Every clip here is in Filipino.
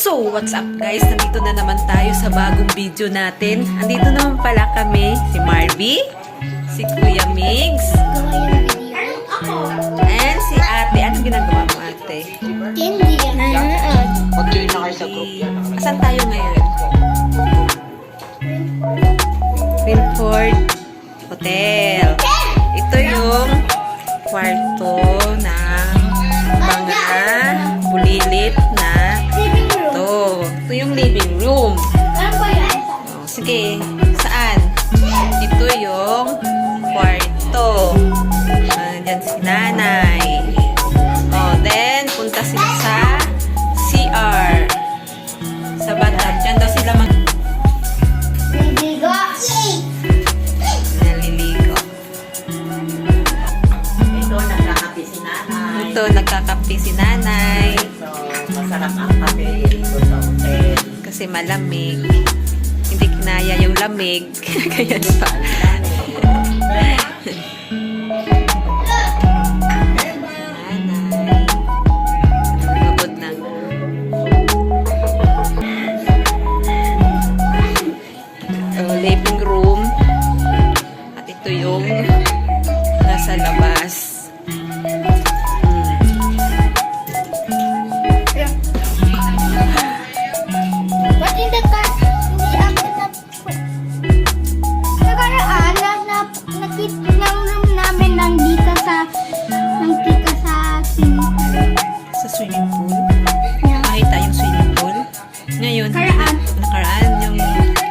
So, what's up guys? Nandito na naman tayo sa bagong video natin. Andito naman pala kami, si Marvy, si Kuya Migs, and si Ate. Anong ginagawa mo, Ate? Hindi yan. Mag-join na kayo sa group yan. Asan tayo ngayon? Wilford Hotel. Ito yung kwarto ng mga bulilit na ito yung living room. Oh, sige, saan? Ito yung kwarto. Diyan si nanay. Oh, then punta sila sa CR. Sa bathtub. Diyan daw sila naliligo. Ito, nagkakape si nanay. Ito, nagkakape si nanay. So, masarap ang kape dito sa hotel. Kasi malamig. Hindi kinaya yung lamig. Kaya pa. Nanay. Lugod na. Living room. At ito yung nasa labas. Ba't hindi ka, hindi ako nakaraan na nakita ng room namin nandito sa Sa swimming pool. Makita yung swimming pool. Ngayon, nakaraan yung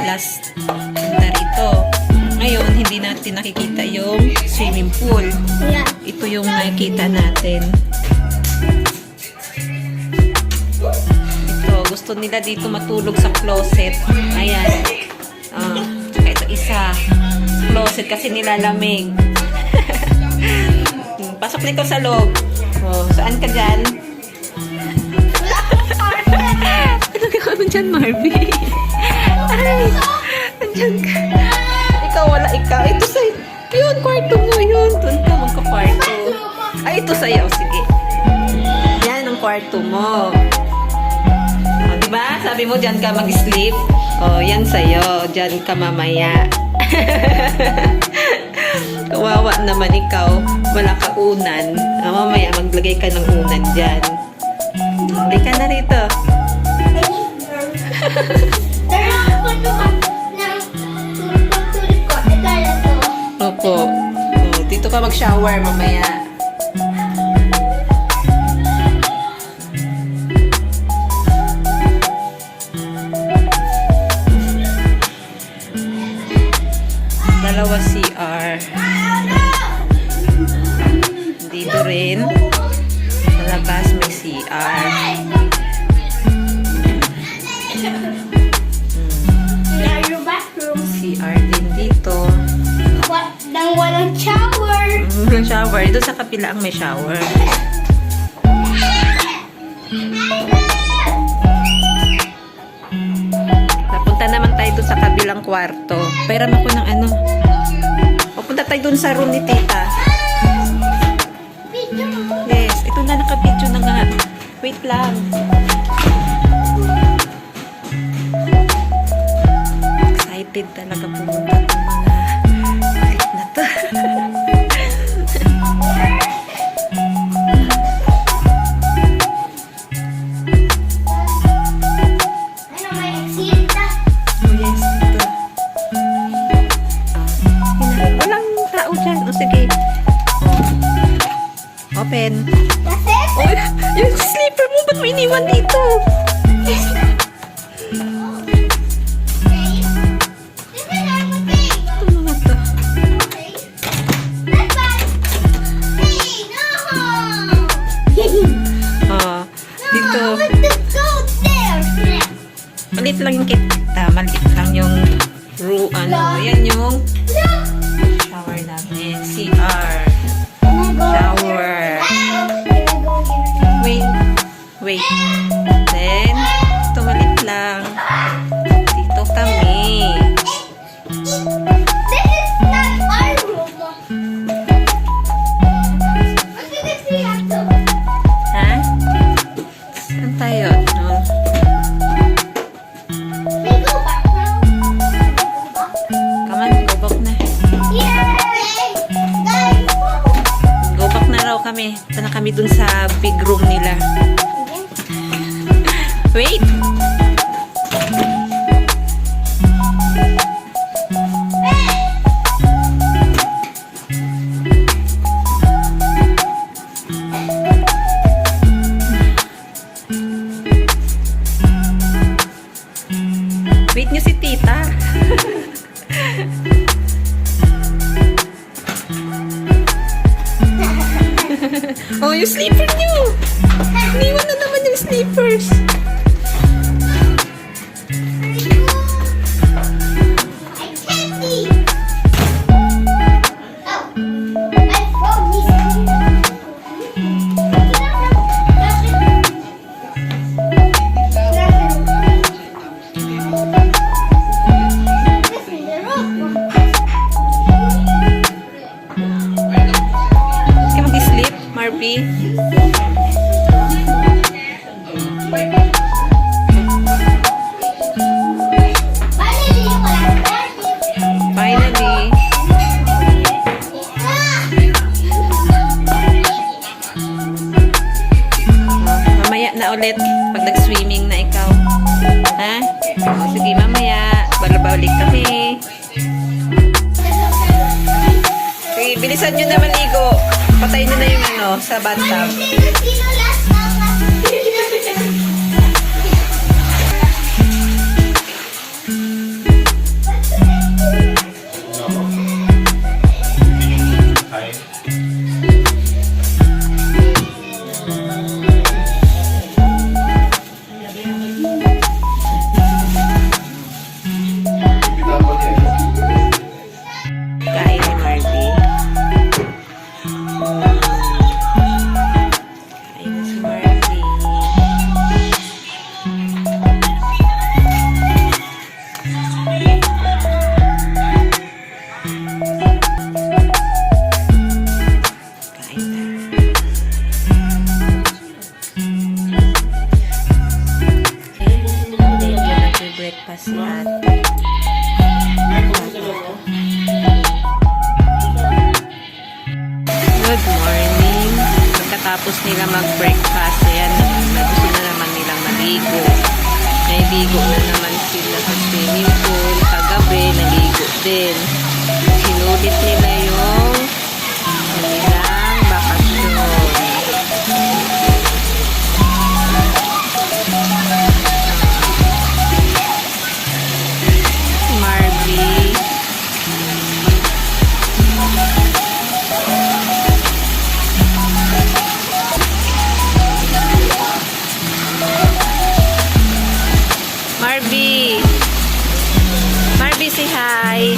last na rito. Ngayon, hindi natin nakikita yung swimming pool. Yeah. Ito yung nakikita natin. Ito, gusto nila dito matulog sa closet. Ayan. Tsaka ito isa. Closet kasi nilalamig. Pasok nito sa loob. Oh, saan ka dyan? Ano gagawin mo dyan, Marvy? Ay, andyan ka. Ikaw, wala ikaw. Ito sa'yo. Yun, kwarto mo yun. Doon ka magka-kwarto. Ay, ito sa'yo. Sige. Yan ang kwarto mo. O, diba? Sabi mo, dyan ka mag-sleep. O, yan sa'yo. Dyan ka mamaya. Kawawa naman ikaw. Wala ka unan. Mamaya, maglagay ka ng unan dyan. Hindi ka na rito. Opo. O, dito ka mag-shower mamaya. Dalawa CR. Dito rin. Sa labas may CR. CR din dito. Nang walang shower. Walang shower. Dito sa kapila ang may shower. Napunta naman tayo doon sa kabilang kwarto. Pairam ako ng ano. Papunta tayo doon sa room ni tita. Yes, ito na naka-video na nga. Wait lang. Excited talaga pumunta ng mga kulit na to. Oh, yes, ito. Walang tao dyan. O, sige. Open. Oh, yung sleeper mo, ba't mo iniwan dito? Ito mga to. Dito. Maliit lang yung kita. Maliit lang yung yan yung shower namin. CR. Shower. Wait. Then, ito maliit lang. Dito kami. This is not our room. What did I see after? Ha? Saan tayo? No? kami. Punta na kami dun sa big room nila. Wait! Wait nyo si tita. Oh, yung sleeper nyo! Iniwan na naman yung sleepers. I can't see. Oh, I broke Kaya mag-sleep, Marby. Finally. Mamaya na ulit pag nag-swimming na ikaw. Ha? O, sige, mamaya. Balabalik kami. Sige, bilisan nyo na maligo. Patayin nyo na yung ano, sa bathtub. Kain ni Marby. Kain na si Marby. Kain na. Medyo nag-breakfast si ate. Good morning. Pagkatapos nila mag-breakfast, ayan, gusto na naman nilang maligo. Naligo na naman sila sa swimming pool. Kagabi, naligo din. Sinulit nila yung kanilang bakasyon. Marby. Marby. Marby, say hi.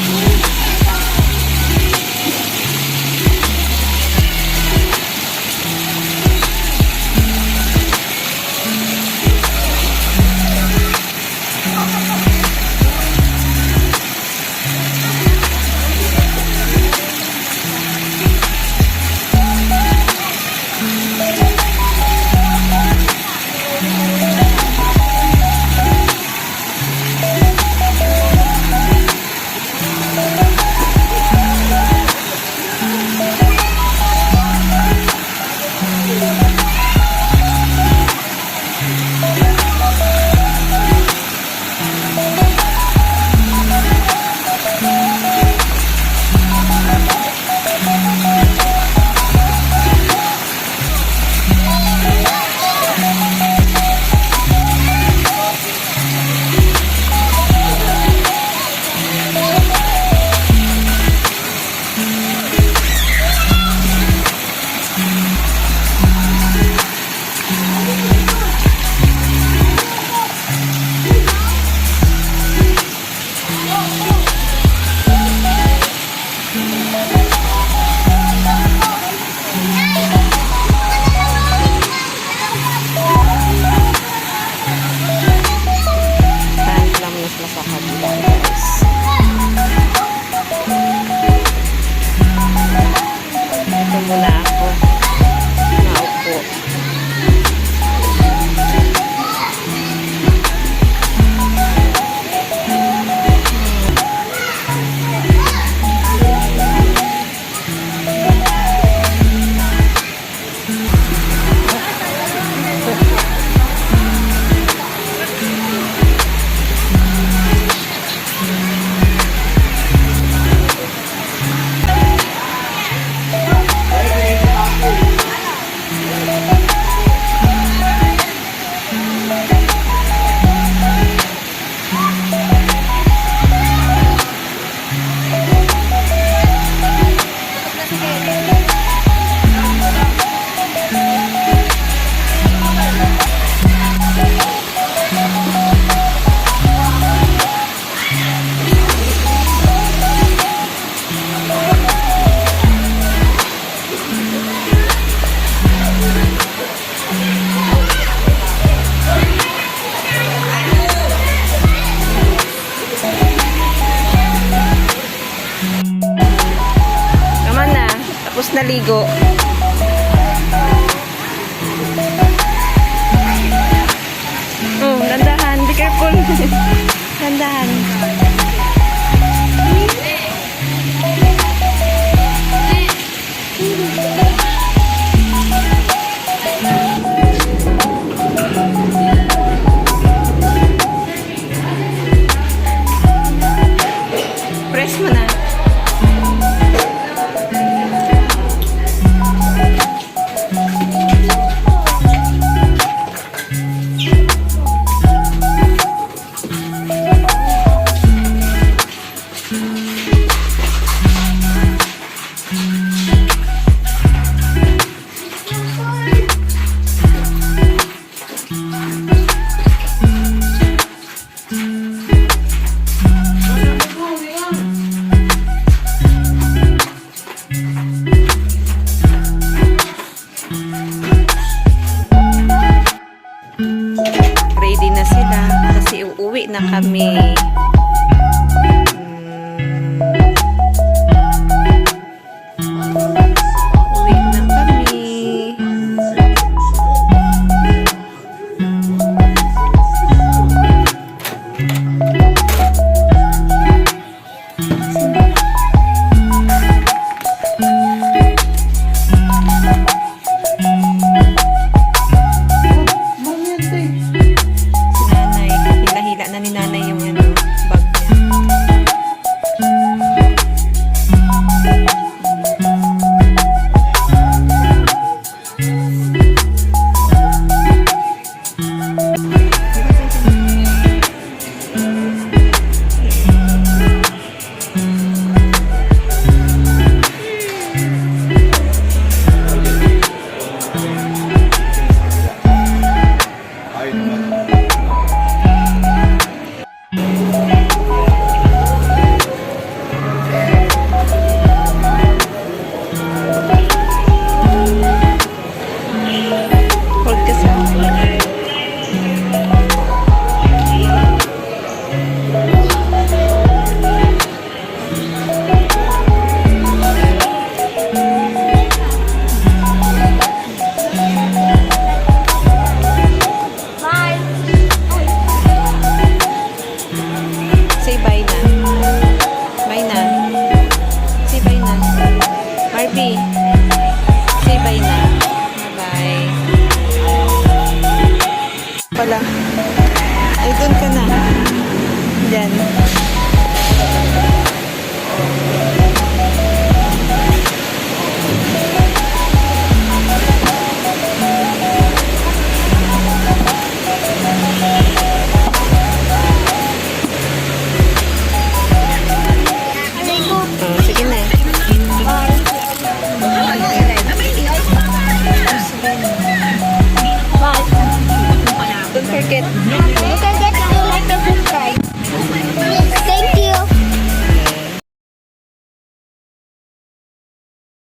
naligo. Oh, dandahan. Be careful. Dandahan. Press mo na. Ready na sila kasi uuwi na kami. Uwi na kami. Si nanay, hila-hila na ni nanay yung ano, bag niya. Hold ka sa Bye. say bye na. Bye na. Say bye na. Barbie. Say bye na. Bye. Pala. Ay, doon ka na. Diyan. Oh, sige na. Bye. Don't forget. Okay.